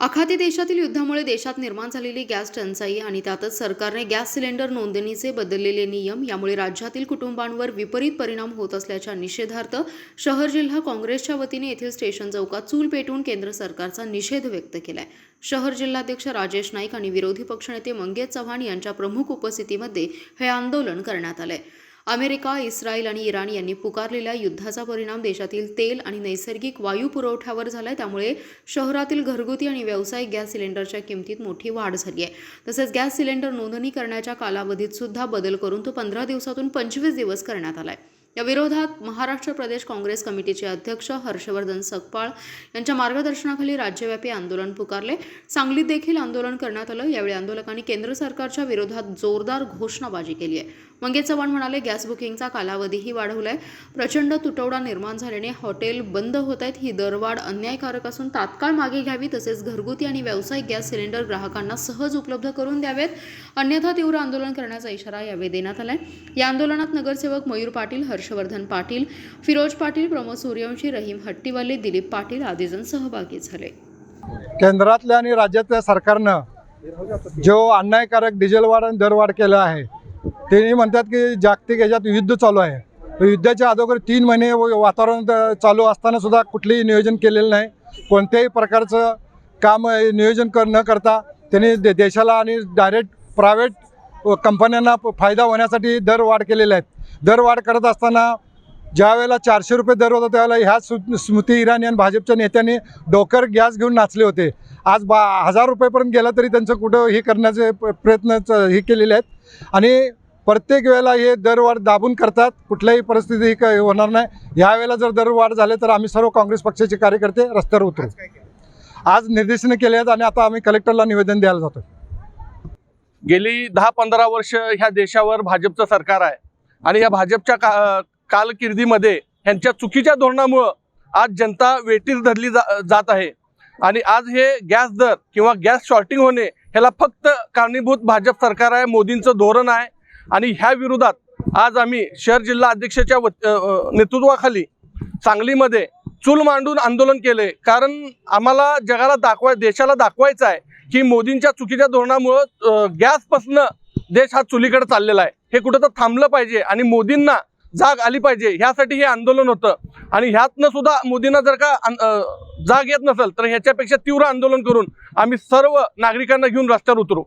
आखाती देशातील युद्धामुळे देशात निर्माण झालेली गॅस टंचाई आणि त्यातच सरकारने गॅस सिलेंडर नोंदणीचे बदललेले नियम यामुळे राज्यातील कुटुंबांवर विपरीत परिणाम होत असल्याच्या निषेधार्थ शहर जिल्हा काँग्रेसच्या वतीने येथील स्टेशन चौकात चूल पेटवून केंद्र सरकारचा निषेध व्यक्त केलाय। शहर जिल्हाध्यक्ष राजेश नाईक आणि विरोधी पक्षनेते मंगेश चव्हाण यांच्या प्रमुख उपस्थितीमध्ये हे आंदोलन करण्यात आले। अमेरिका, इस्रायल आणि इराण यांनी पुकारलेल्या युद्धाचा परिणाम देशातील तेल आणि नैसर्गिक वायू पुरवठ्यावर झालाय। त्यामुळे शहरातील घरगुती आणि व्यावसायिक गॅस सिलेंडरच्या किमतीत मोठी वाढ झाली आहे। तसेच गॅस सिलेंडर नोंदणी करण्याच्या कालावधीत सुद्धा बदल करून तो 15 दिवसातून 25 दिवस करण्यात आलाय। या विरोधात महाराष्ट्र प्रदेश काँग्रेस कमिटीचे अध्यक्ष हर्षवर्धन सकपाळ यांच्या मार्गदर्शनाखाली राज्यव्यापी आंदोलन पुकारले। सांगलीत देखील आंदोलन करण्यात आलं। यावेळी आंदोलकांनी केंद्र सरकारच्या विरोधात जोरदार घोषणाबाजी केली आहे। मंगेश चव्हाण म्हणाले, गॅस बुकिंगचा कालावधीही वाढवलाय। प्रचंड तुटवडा निर्माण झाल्याने हॉटेल बंद होत आहेत। ही दरवाढ अन्यायकारक असून तात्काळ मागे घ्यावी। तसेच घरगुती आणि व्यावसायिक गॅस सिलेंडर ग्राहकांना सहज उपलब्ध करून द्यावेत, अन्यथा तीव्र आंदोलन करण्याचा इशारा यावेळी देण्यात आलाय। या आंदोलनात नगरसेवक मयूर पाटील, हर्षवर्धन पाटील, फिरोज पाटील, प्रमोद सूर्यवंशी, रहीम हट्टीवाले, दिलीप पाटील आदी जण सहभागी झाले। केंद्रातल्या आणि राज्यातल्या सरकारनं जो अन्यायकारक डिझेलवाढ आणि दरवाढ केला आहे, ते म्हणतात की जागतिक ह्याच्यात युद्ध चालू आहे। युद्धाच्या अगोदर 3 महिने वातावरण चालू असताना सुद्धा कुठलेही नियोजन केलेलं नाही। कोणत्याही प्रकारचं काम नियोजन न करता त्यांनी देशाला आणि डायरेक्ट प्रायव्हेट कंपन्यांना फायदा होण्यासाठी दरवाढ केलेले आहेत। दरवाढ करत असताना ज्या वेळेला 400 रुपये दर होता त्यावेळेला ह्या स्मृती इराणी आणि भाजपच्या नेत्यांनी डोक्यावर गॅस घेऊन नाचले होते। आज 1000 रुपयेपर्यंत गेला तरी त्यांचं कुठं हे करण्याचे प्रयत्न हे केलेले आहेत आणि प्रत्येक वेळेला हे दरवाढ दाबून करतात। कुठल्याही परिस्थिती ही होणार नाही। यावेळेला जर दरवाढ झाले तर आम्ही सर्व काँग्रेस पक्षाचे कार्यकर्ते रस्त्यावर उतरू। आज निर्देशनं केले आहेत आणि आता आम्ही कलेक्टरला निवेदन द्यायला जातो। गेली 10-15 वर्ष ह्या देशावर भाजपचं सरकार आहे आणि या भाजपच्या कालकिर्दीमध्ये ह्यांच्या चुकीच्या धोरणामुळे आज जनता वेठीस धरली जात आहे आणि आज हे गॅस दर किंवा गॅस शॉर्टिंग होणे ह्याला फक्त कारणीभूत भाजप सरकार आहे, मोदींचं धोरण आहे। आणि ह्या विरोधात आज आम्ही शहर जिल्हा अध्यक्षाच्या नेतृत्वाखाली सांगलीमध्ये चूल मांडून आंदोलन केले। कारण आम्हाला जगाला देशाला दाखवायचं आहे की मोदींच्या चुकीच्या धोरणामुळे गॅसपासून देश हा चुलीकडे चाललेला आहे। हे कुठं तर थांबलं पाहिजे आणि मोदींना जाग आली पाहिजे, ह्यासाठी हे आंदोलन होतं। आणि ह्यातनं सुद्धा मोदींना जर का जाग येत नसेल तर ह्याच्यापेक्षा तीव्र आंदोलन करून आम्ही सर्व नागरिकांना घेऊन रस्त्यावर उतरू।